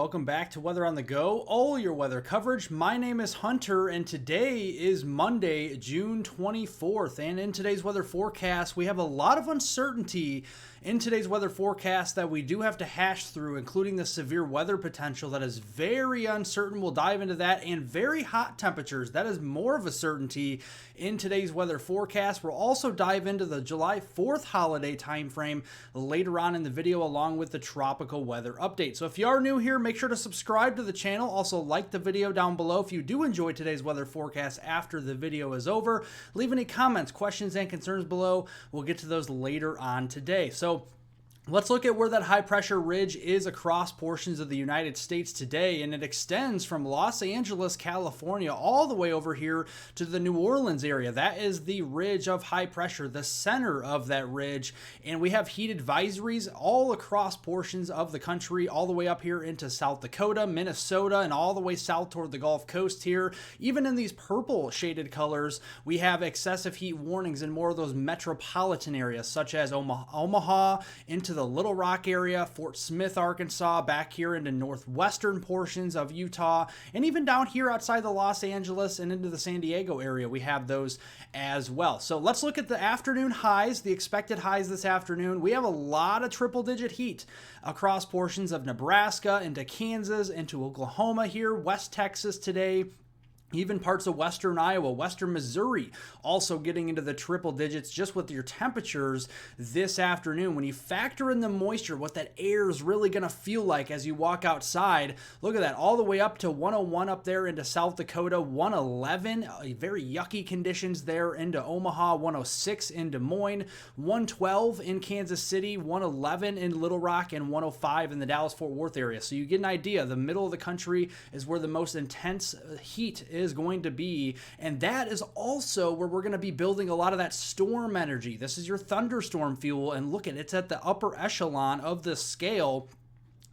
welcome back to Weather on the Go, all your weather coverage. My name is Hunter, and today is Monday, June 24th. And in today's weather forecast, we have a lot of uncertainty in today's weather forecast that we do have to hash through, including the severe weather potential that is very uncertain. We'll dive into that, and very hot temperatures. That is more of a certainty in today's weather forecast. We'll also dive into the July 4th holiday timeframe later on in the video, along with the tropical weather update. So if you are new here, make sure to subscribe to the channel. Also like the video down below if you do enjoy today's weather forecast after the video is over. Leave any comments, questions, and concerns below. We'll get to those later on today. So let's look at where that high pressure ridge is across portions of the United States today, and it extends from Los Angeles, California, all the way over here to the New Orleans area. That is the ridge of high pressure, the center of that ridge, and we have heat advisories all across portions of the country, all the way up here into South Dakota, Minnesota, and all the way south toward the Gulf Coast here. Even in these purple shaded colors, we have excessive heat warnings in more of those metropolitan areas, such as Omaha, into the Little Rock area, Fort Smith, Arkansas, back here into northwestern portions of Utah, and even down here outside the Los Angeles and into the San Diego area, we have those as well. So let's look at the afternoon highs, the expected highs this afternoon. We have a lot of triple-digit heat across portions of Nebraska, into Kansas, into Oklahoma here, West Texas today, even parts of western Iowa, western Missouri, also getting into the triple digits just with your temperatures this afternoon. When you factor in the moisture, what that air is really going to feel like as you walk outside, look at that, all the way up to 101 up there into South Dakota, 111, very yucky conditions there into Omaha, 106 in Des Moines, 112 in Kansas City, 111 in Little Rock, and 105 in the Dallas-Fort Worth area. So you get an idea, the middle of the country is where the most intense heat is going to be, and that is also where we're going to be building a lot of that storm energy. This is your thunderstorm fuel, and look at it's at the upper echelon of the scale.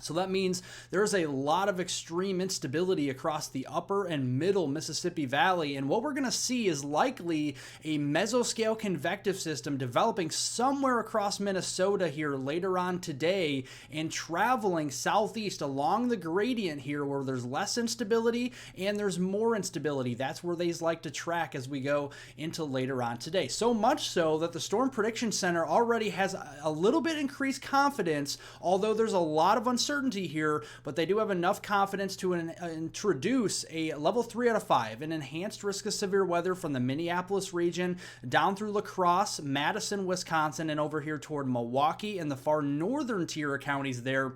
So that means there's a lot of extreme instability across the upper and middle Mississippi Valley. And what we're going to see is likely a mesoscale convective system developing somewhere across Minnesota here later on today and traveling southeast along the gradient here where there's less instability and there's more instability. That's where these like to track as we go into later on today. So much so that the Storm Prediction Center already has a little bit increased confidence, although there's a lot of uncertainty here, but they do have enough confidence to introduce a level 3 out of 5, an enhanced risk of severe weather from the Minneapolis region down through La Crosse, Madison, Wisconsin, and over here toward Milwaukee and the far northern tier of counties there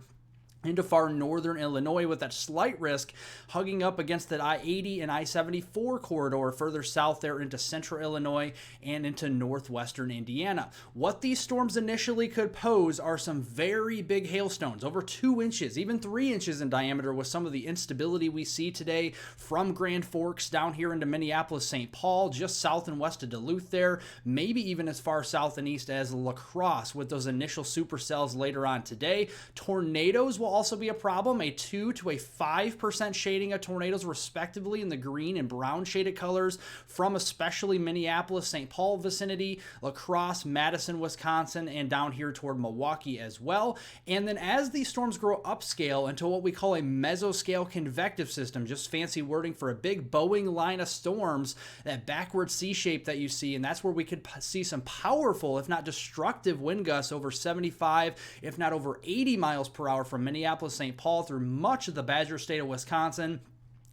into far northern Illinois, with that slight risk hugging up against that I-80 and I-74 corridor further south there into central Illinois and into northwestern Indiana. What these storms initially could pose are some very big hailstones, over 2 inches, even 3 inches in diameter, with some of the instability we see today from Grand Forks down here into Minneapolis, St. Paul, just south and west of Duluth there, maybe even as far south and east as La Crosse with those initial supercells later on today. Tornadoes will also be a problem, a 2 to a 5% shading of tornadoes respectively in the green and brown shaded colors from especially Minneapolis, St. Paul vicinity, La Crosse, Madison, Wisconsin, and down here toward Milwaukee as well. And then as these storms grow upscale into what we call a mesoscale convective system, just fancy wording for a big Boeing line of storms, that backward C shape that you see, and that's where we could see some powerful, if not destructive, wind gusts over 75, if not over 80 miles per hour from Minneapolis, St. Paul through much of the Badger State of Wisconsin,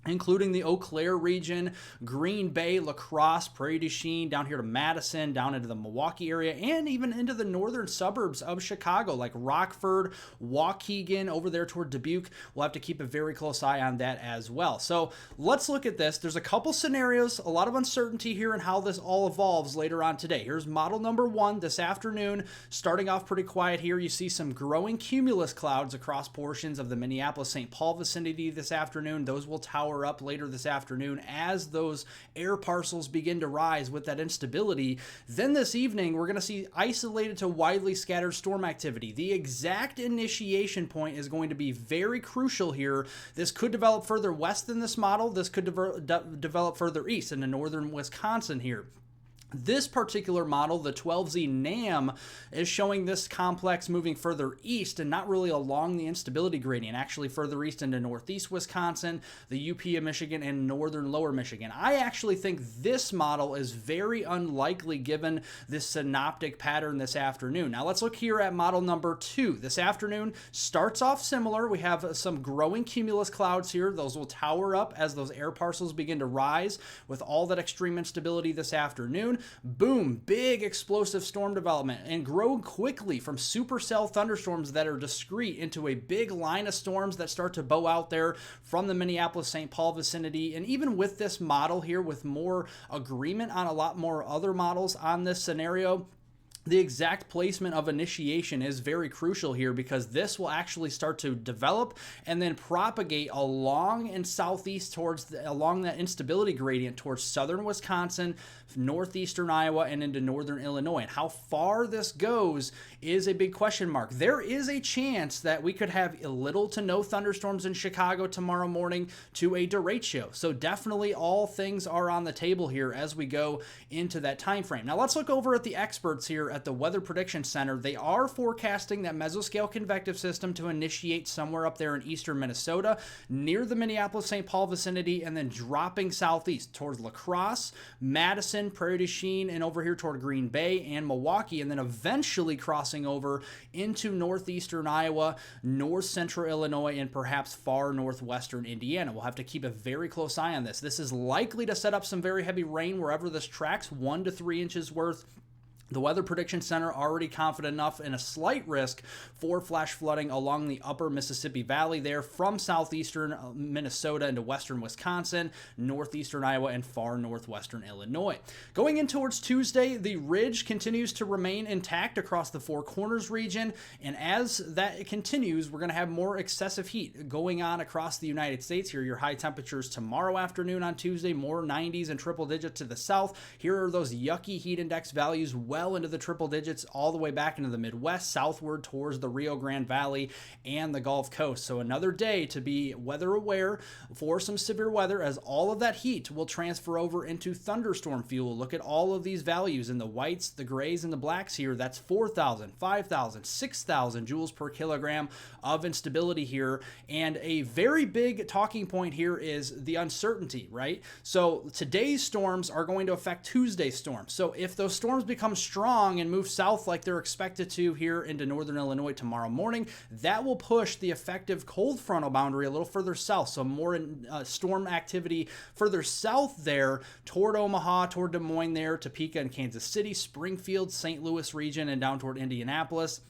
including the Eau Claire region, Green Bay, La Crosse, Prairie du Chien, down here to Madison, down into the Milwaukee area, and even into the northern suburbs of Chicago, like Rockford, Waukegan, over there toward Dubuque. We'll have to keep a very close eye on that as well. So let's look at this. There's a couple scenarios, a lot of uncertainty here in how this all evolves later on today. Here's model number 1 this afternoon, starting off pretty quiet here. You see some growing cumulus clouds across portions of the Minneapolis-St. Paul vicinity this afternoon. Those will tower up later this afternoon as those air parcels begin to rise with that instability. Then this evening, we're going to see isolated to widely scattered storm activity. The exact initiation point is going to be very crucial here. This could develop further west than this model. This could develop further east into northern Wisconsin here. This particular model, the 12Z NAM, is showing this complex moving further east and not really along the instability gradient, actually further east into northeast Wisconsin, the UP of Michigan, and northern lower Michigan. I actually think this model is very unlikely given this synoptic pattern this afternoon. Now let's look here at model number 2. This afternoon starts off similar. We have some growing cumulus clouds here. Those will tower up as those air parcels begin to rise with all that extreme instability this afternoon. Boom, big explosive storm development and grow quickly from supercell thunderstorms that are discrete into a big line of storms that start to bow out there from the Minneapolis-St. Paul vicinity. And even with this model here, with more agreement on a lot more other models on this scenario, the exact placement of initiation is very crucial here, because this will actually start to develop and then propagate along and southeast along that instability gradient towards southern Wisconsin, northeastern Iowa, and into northern Illinois. And how far this goes is a big question mark. There is a chance that we could have little to no thunderstorms in Chicago tomorrow morning to a derecho. So definitely all things are on the table here as we go into that time frame. Now let's look over at the experts here at the Weather Prediction Center. They are forecasting that mesoscale convective system to initiate somewhere up there in eastern Minnesota near the Minneapolis-St. Paul vicinity, and then dropping southeast towards La Crosse, Madison, Prairie du Chien, and over here toward Green Bay and Milwaukee, and then eventually crossing over into northeastern Iowa, north central Illinois, and perhaps far northwestern Indiana. We'll have to keep a very close eye on this. This is likely to set up some very heavy rain wherever this tracks, 1 to 3 inches worth. The Weather Prediction Center already confident enough in a slight risk for flash flooding along the upper Mississippi Valley there from southeastern Minnesota into western Wisconsin, northeastern Iowa, and far northwestern Illinois. Going in towards Tuesday, the ridge continues to remain intact across the Four Corners region, and as that continues, we're going to have more excessive heat going on across the United States. Here are your high temperatures tomorrow afternoon on Tuesday, more 90s and triple digits to the south. Here are those yucky heat index values well into the triple digits all the way back into the Midwest, southward towards the Rio Grande Valley and the Gulf Coast. So another day to be weather aware for some severe weather, as all of that heat will transfer over into thunderstorm fuel. Look at all of these values in the whites, the grays, and the blacks here. That's 4,000, 5,000, 6,000 joules per kilogram of instability here. And a very big talking point here is the uncertainty, right? So today's storms are going to affect Tuesday's storms. So if those storms become strong and move south like they're expected to here into northern Illinois tomorrow morning, that will push the effective cold frontal boundary a little further south. So more storm activity further south there toward Omaha, toward Des Moines there, Topeka and Kansas City, Springfield, St. Louis region, and down toward Indianapolis.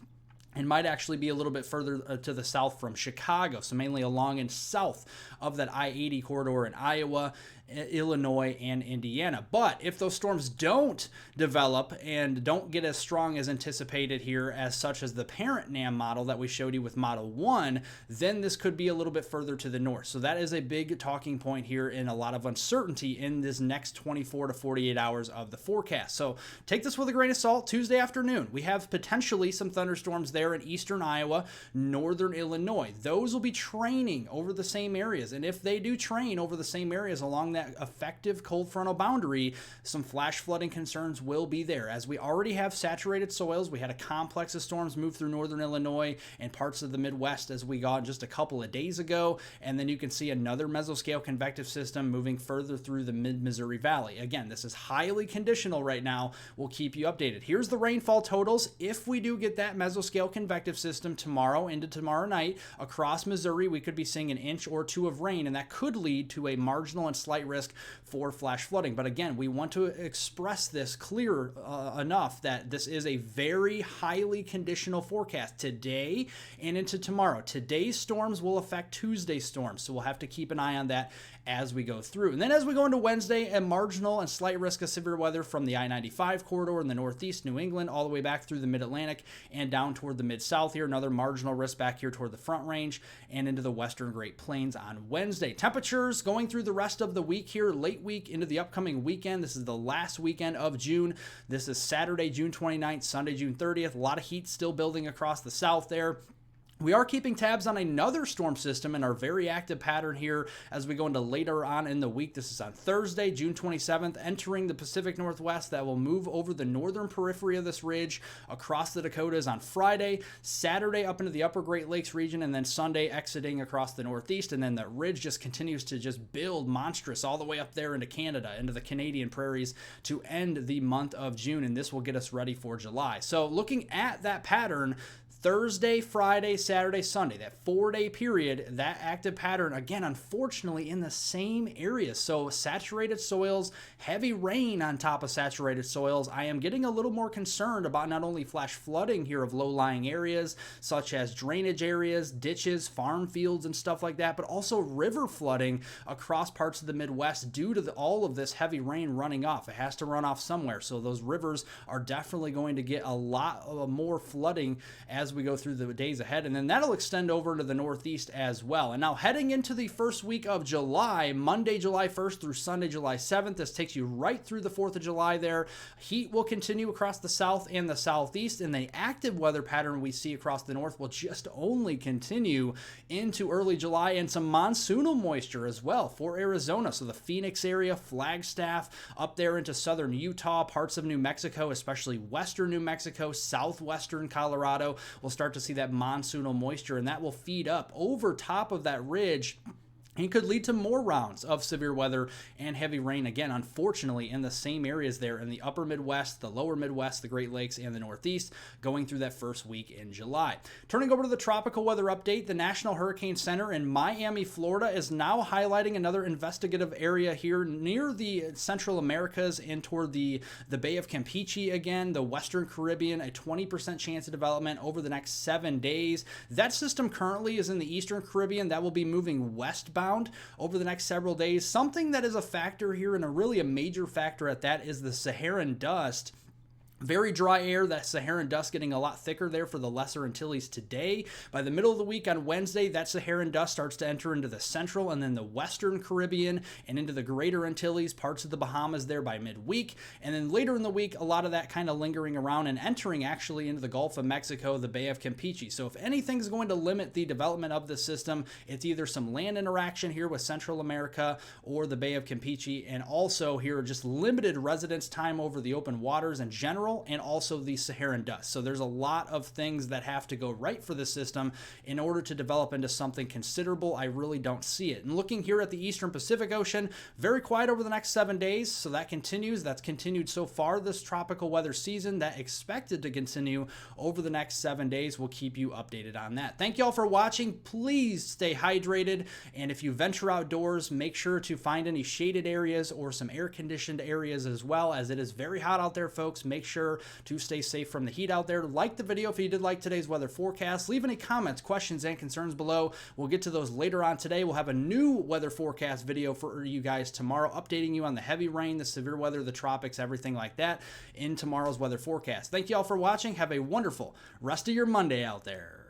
And might actually be a little bit further to the south from Chicago, so mainly along and south of that I-80 corridor in Iowa, Illinois, and Indiana. But if those storms don't develop and don't get as strong as anticipated here, as such as the parent NAM model that we showed you with Model 1, then this could be a little bit further to the north. So that is a big talking point here, and a lot of uncertainty in this next 24 to 48 hours of the forecast. So take this with a grain of salt. Tuesday afternoon, we have potentially some thunderstorms there in eastern Iowa, northern Illinois. Those will be training over the same areas. And if they do train over the same areas along that effective cold frontal boundary, some flash flooding concerns will be there. As we already have saturated soils, we had a complex of storms move through northern Illinois and parts of the Midwest as we got just a couple of days ago. And then you can see another mesoscale convective system moving further through the mid-Missouri Valley. Again, this is highly conditional right now. We'll keep you updated. Here's the rainfall totals. If we do get that mesoscale convective system tomorrow into tomorrow night across Missouri, we could be seeing an inch or two of rain, and that could lead to a marginal and slight risk for flash flooding. But again, we want to express this clear enough that this is a very highly conditional forecast today and into tomorrow. Today's storms will affect Tuesday's storms, so we'll have to keep an eye on that as we go through. And then as we go into Wednesday, a marginal and slight risk of severe weather from the I-95 corridor in the northeast New England all the way back through the mid-Atlantic and down toward the mid-south here. Another marginal risk back here toward the Front Range and into the western Great Plains on Wednesday. Temperatures going through the rest of the week here, late week into the upcoming weekend. This is the last weekend of June. This is Saturday, June 29th, Sunday, June 30th. A lot of heat still building across the south there. We are keeping tabs on another storm system in our very active pattern here as we go into later on in the week. This is on Thursday, June 27th, entering the Pacific Northwest that will move over the northern periphery of this ridge across the Dakotas on Friday, Saturday up into the upper Great Lakes region, and then Sunday exiting across the Northeast. And then the ridge just continues to just build monstrous all the way up there into Canada, into the Canadian prairies to end the month of June. And this will get us ready for July. So looking at that pattern, Thursday, Friday, Saturday, Sunday, that 4-day period, that active pattern, again, unfortunately, in the same areas. So saturated soils, heavy rain on top of saturated soils. I am getting a little more concerned about not only flash flooding here of low-lying areas, such as drainage areas, ditches, farm fields, and stuff like that, but also river flooding across parts of the Midwest due to all of this heavy rain running off. It has to run off somewhere. So those rivers are definitely going to get a lot more flooding as we go through the days ahead, and then that'll extend over into the Northeast as well. And now heading into the first week of July, Monday, July 1st through Sunday, July 7th, this takes you right through the 4th of July there. Heat will continue across the South and the Southeast, and the active weather pattern we see across the North will just only continue into early July, and some monsoonal moisture as well for Arizona. So the Phoenix area, Flagstaff, up there into southern Utah, parts of New Mexico, especially western New Mexico, southwestern Colorado, we'll start to see that monsoonal moisture, and that will feed up over top of that ridge and could lead to more rounds of severe weather and heavy rain, again, unfortunately, in the same areas there in the upper Midwest, the lower Midwest, the Great Lakes, and the Northeast, going through that first week in July. Turning over to the tropical weather update, the National Hurricane Center in Miami, Florida, is now highlighting another investigative area here near the Central Americas and toward the Bay of Campeche again, the Western Caribbean, a 20% chance of development over the next 7 days. That system currently is in the Eastern Caribbean. That will be moving westbound over the next several days. Something that is a factor here, and a major factor at that, is the Saharan dust. Very dry air, that Saharan dust getting a lot thicker there for the Lesser Antilles today. By the middle of the week on Wednesday, that Saharan dust starts to enter into the central and then the Western Caribbean and into the Greater Antilles, parts of the Bahamas there by midweek. And then later in the week, a lot of that kind of lingering around and entering actually into the Gulf of Mexico, the Bay of Campeche. So if anything's going to limit the development of the system, it's either some land interaction here with Central America or the Bay of Campeche, and also here just limited residence time over the open waters in general, and also the Saharan dust. So there's a lot of things that have to go right for the system in order to develop into something considerable. I really don't see it. And looking here at the Eastern Pacific Ocean, very quiet over the next 7 days. So that continues. That's continued so far this tropical weather season. That expected to continue over the next 7 days. We'll keep you updated on that. Thank you all for watching. Please stay hydrated. And if you venture outdoors, make sure to find any shaded areas or some air-conditioned areas as well, as it is very hot out there, folks. Make sure to stay safe from the heat out there. Like the video if you did like today's weather forecast. Leave any comments, questions, and concerns below. We'll get to those later on today. We'll have a new weather forecast video for you guys tomorrow, updating you on the heavy rain, the severe weather, the tropics, everything like that in tomorrow's weather forecast. Thank you all for watching. Have a wonderful rest of your Monday out there.